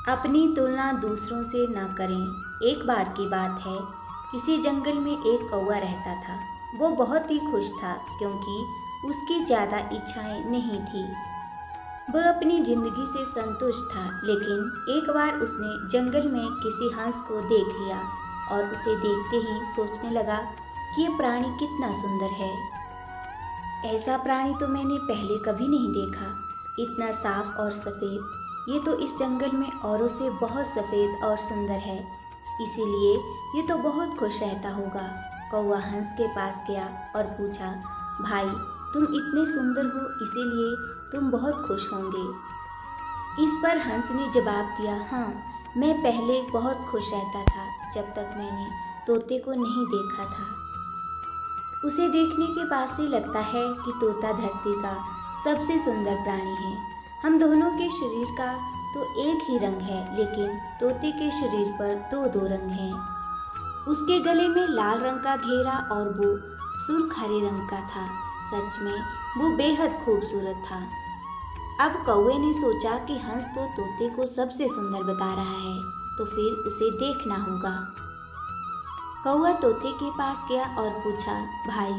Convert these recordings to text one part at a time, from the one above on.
अपनी तुलना दूसरों से ना करें। एक बार की बात है, किसी जंगल में एक कौवा रहता था। वो बहुत ही खुश था क्योंकि उसकी ज़्यादा इच्छाएं नहीं थी। वह अपनी जिंदगी से संतुष्ट था, लेकिन एक बार उसने जंगल में किसी हंस को देख लिया और उसे देखते ही सोचने लगा कि ये प्राणी कितना सुंदर है। ऐसा प्राणी तो मैंने पहले कभी नहीं देखा, इतना साफ और सफ़ेद। ये तो इस जंगल में औरों से बहुत सफ़ेद और सुंदर है, इसीलिए ये तो बहुत खुश रहता होगा। कौवा हंस के पास गया और पूछा, भाई, तुम इतने सुंदर हो, इसीलिए तुम बहुत खुश होंगे। इस पर हंस ने जवाब दिया, हाँ, मैं पहले बहुत खुश रहता था जब तक मैंने तोते को नहीं देखा था। उसे देखने के बाद से लगता है कि तोता धरती का सबसे सुंदर प्राणी है। हम दोनों के शरीर का तो एक ही रंग है, लेकिन तोते के शरीर पर दो दो रंग हैं। उसके गले में लाल रंग का घेरा और वो सुर्ख हरे रंग का था। सच में वो बेहद खूबसूरत था। अब कौवे ने सोचा कि हंस तो तोते को सबसे सुंदर बता रहा है, तो फिर उसे देखना होगा। कौवा तोते के पास गया और पूछा, भाई,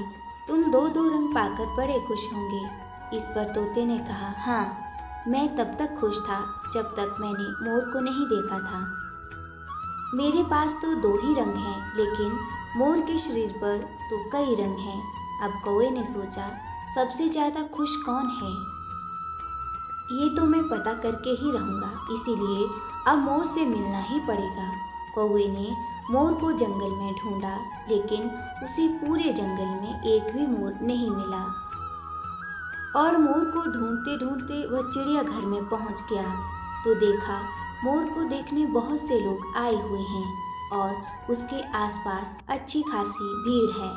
तुम दो दो रंग पाकर बड़े खुश होंगे। इस पर तोते ने कहा, हाँ, मैं तब तक खुश था जब तक मैंने मोर को नहीं देखा था। मेरे पास तो दो ही रंग हैं, लेकिन मोर के शरीर पर तो कई रंग हैं। अब कौवे ने सोचा, सबसे ज़्यादा खुश कौन है, ये तो मैं पता करके ही रहूँगा, इसीलिए अब मोर से मिलना ही पड़ेगा। कौवे ने मोर को जंगल में ढूंढा, लेकिन उसे पूरे जंगल में एक भी मोर नहीं मिला। और मोर को ढूंढते ढूंढते वह चिड़ियाघर में पहुंच गया, तो देखा मोर को देखने बहुत से लोग आए हुए हैं और उसके आसपास अच्छी खासी भीड़ है।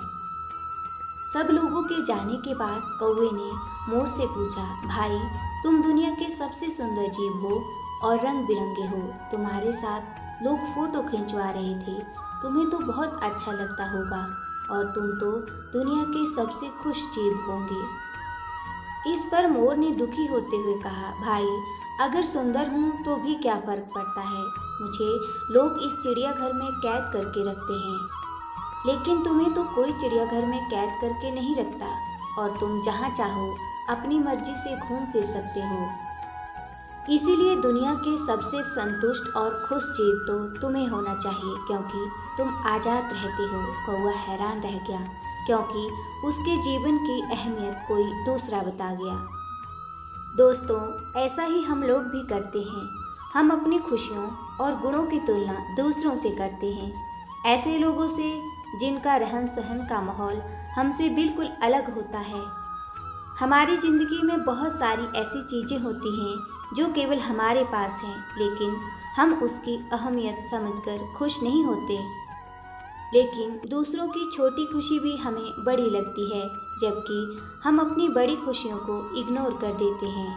सब लोगों के जाने के बाद कौवे ने मोर से पूछा, भाई, तुम दुनिया के सबसे सुंदर जीव हो और रंग बिरंगे हो। तुम्हारे साथ लोग फोटो खिंचवा रहे थे, तुम्हें तो बहुत अच्छा लगता होगा और तुम तो दुनिया के सबसे खुश जीव होंगे। इस पर मोर ने दुखी होते हुए कहा, भाई, अगर सुंदर हूँ तो भी क्या फर्क पड़ता है, मुझे लोग इस चिड़ियाघर में कैद करके रखते हैं, लेकिन तुम्हें तो कोई चिड़ियाघर में कैद करके नहीं रखता और तुम जहाँ चाहो अपनी मर्जी से घूम फिर सकते हो। इसीलिए दुनिया के सबसे संतुष्ट और खुश जीव तो तुम्हें होना चाहिए, क्योंकि तुम आज़ाद रहते हो। कौवा हैरान रह गया, क्योंकि उसके जीवन की अहमियत कोई दूसरा बता गया। दोस्तों, ऐसा ही हम लोग भी करते हैं। हम अपनी खुशियों और गुणों की तुलना दूसरों से करते हैं, ऐसे लोगों से जिनका रहन सहन का माहौल हमसे बिल्कुल अलग होता है। हमारी ज़िंदगी में बहुत सारी ऐसी चीज़ें होती हैं जो केवल हमारे पास हैं, लेकिन हम उसकी अहमियत समझकर खुश नहीं होते। लेकिन दूसरों की छोटी खुशी भी हमें बड़ी लगती है, जबकि हम अपनी बड़ी खुशियों को इग्नोर कर देते हैं।